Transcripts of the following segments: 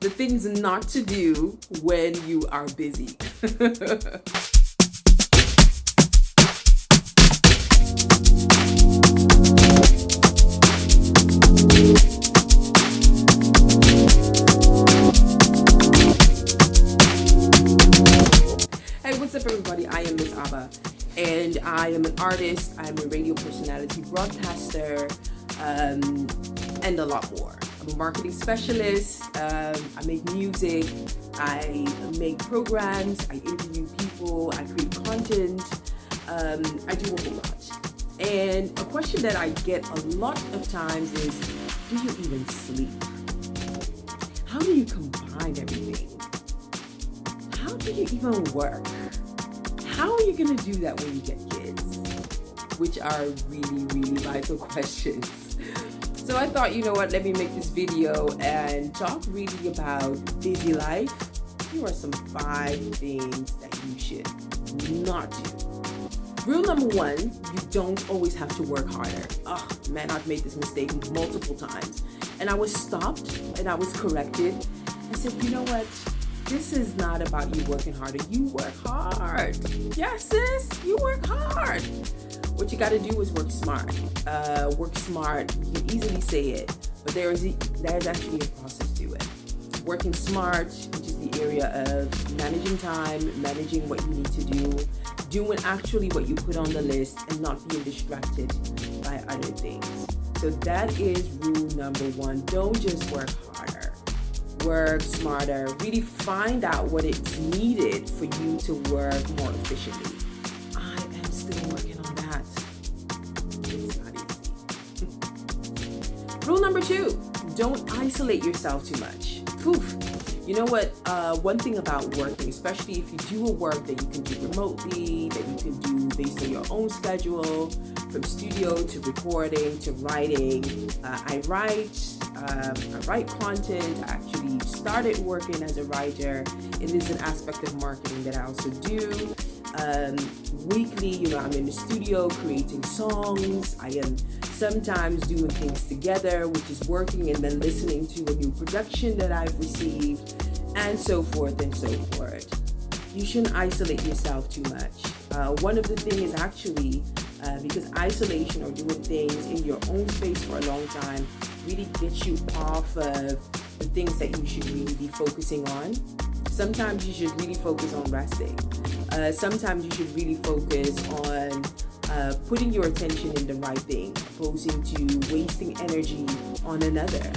the things not to do when you are busy. Hey, what's up everybody? I am MS.ABA and I am an artist, I'm a radio personality, broadcaster, and a lot more. I'm a marketing specialist, I make music, I make programs, I interview people, I create content, I do a whole lot. And a question that I get a lot of times is, do you even sleep? How do you combine everything? How do you even work? How are you going to do that when you get kids? Which are really, really vital questions. So I thought, you know what, let me make this video and talk really about busy life. Here are some 5 things that you should not do. Rule number 1, you don't always have to work harder. Oh man, I've made this mistake multiple times. And I was stopped and I was corrected. I said, you know what? This is not about you working harder. You work hard. Yes, sis, you work hard. What you got to do is work smart. Work smart. You can easily say it, but there's actually a process to it. Working smart, which is the area of managing time, managing what you need to do, doing actually what you put on the list, and not being distracted by other things. So that is rule number 1. Don't just work harder. Work smarter. Really find out what it's needed for you to work more efficiently. I am still working on that. It's not easy. Rule number 2, don't isolate yourself too much. Poof. You know what? One thing about working, especially if you do a work that you can do remotely, that you can do based on your own schedule, from studio to recording to writing. I write content. I actually started working as a writer. It is an aspect of marketing that I also do. Weekly, I'm in the studio creating songs. I am sometimes doing things together, which is working and then listening to a new production that I've received, and so forth and so forth. You shouldn't isolate yourself too much. One of the things is actually, because isolation or doing things in your own space for a long time really gets you off of the things that you should really be focusing on. Sometimes you should really focus on resting. Sometimes you should really focus on putting your attention in the right thing, opposing to wasting energy on another.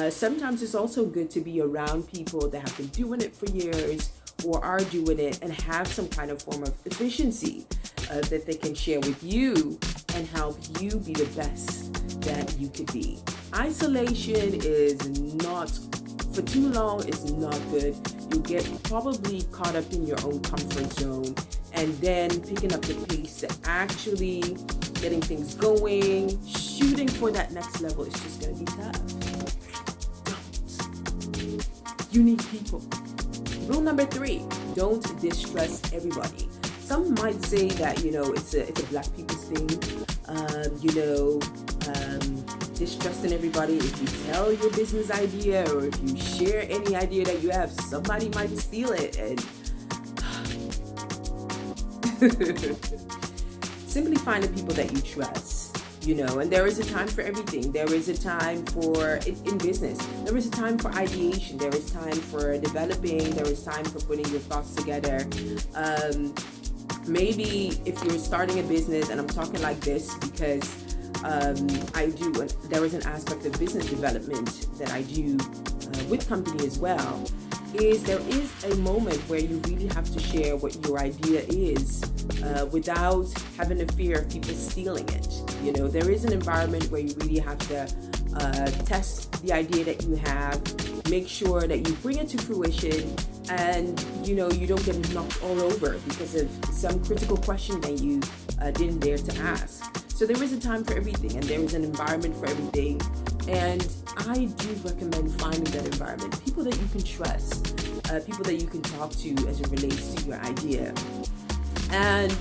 Sometimes it's also good to be around people that have been doing it for years or are doing it and have some kind of form of efficiency that they can share with you and help you be the best that you could be. Isolation is not, for too long, it's not good. You'll get probably caught up in your own comfort zone, and then picking up the pace to actually getting things going, shooting for that next level is just going to be tough. Don't. You need people. Rule number 3, don't distrust everybody. Some might say that, it's a black people's thing, distrusting everybody. If you tell your business idea or if you share any idea that you have, somebody might steal it. And simply find the people that you trust, and there is a time for everything. There is a time for, in business, there is a time for ideation. There is time for developing. There is time for putting your thoughts together. Maybe if you're starting a business, and I'm talking like this because there is an aspect of business development that I do with company as well, is there is a moment where you really have to share what your idea is without having the fear of people stealing it. There is an environment where you really have to test the idea that you have, make sure that you bring it to fruition, and you don't get knocked all over because of some critical question that you didn't dare to ask. So there is a time for everything, and there is an environment for everything. And I do recommend finding that environment, people that you can trust, people that you can talk to as it relates to your idea. And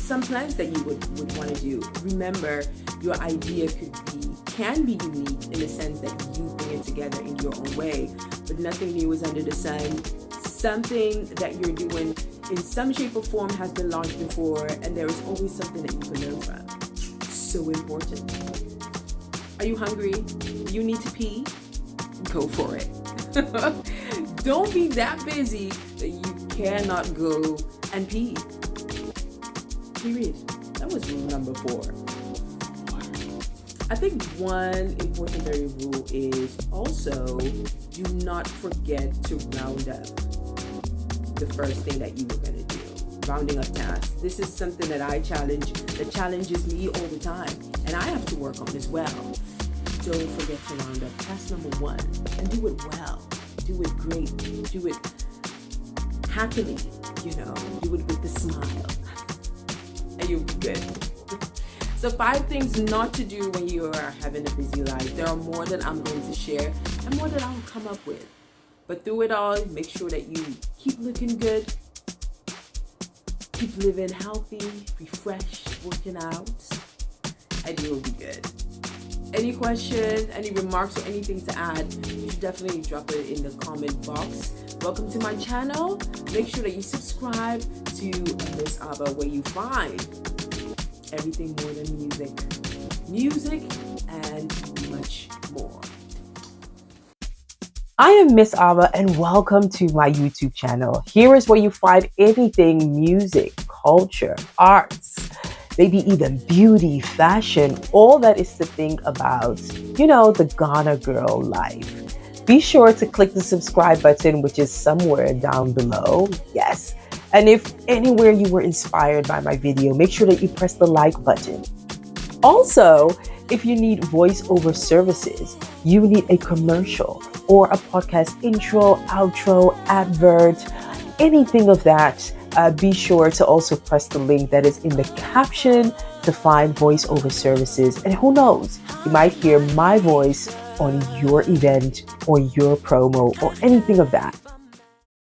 some plans that you would want to do. Remember, your idea can be unique in the sense that you bring it together in your own way, but nothing new is under the sun. Something that you're doing in some shape or form has been launched before, and there is always something that you can learn from. So important. Are you hungry? You need to pee? Go for it. Don't be that busy that you cannot go and pee. Period. That was rule number 4. I think one important rule is also do not forget to round up the first thing that you were going to do. Rounding up tasks. This is something that that challenges me all the time, and I have to work on as well. Don't forget to round up task number 1 and do it well. Do it great. Do it happily, do it with a smile. And you'll be good. So 5 things not to do when you are having a busy life. There are more that I'm going to share and more that I'll come up with. But through it all, make sure that you keep looking good, keep living healthy, refreshed, working out, and you will be good. Any questions, any remarks, or anything to add, you should definitely drop it in the comment box. Welcome to my channel. Make sure that you subscribe to MS.ABA, where you find everything more than music and much more. I am MS.ABA, and welcome to my YouTube channel. Here is where you find anything music, culture, arts, maybe even beauty, fashion, all that is to think about, the Ghana girl life. Be sure to click the subscribe button, which is somewhere down below. Yes. And if anywhere you were inspired by my video, make sure that you press the like button. Also, if you need voiceover services, you need a commercial or a podcast intro, outro, advert, anything of that, be sure to also press the link that is in the caption to find voiceover services. And who knows, you might hear my voice on your event or your promo or anything of that.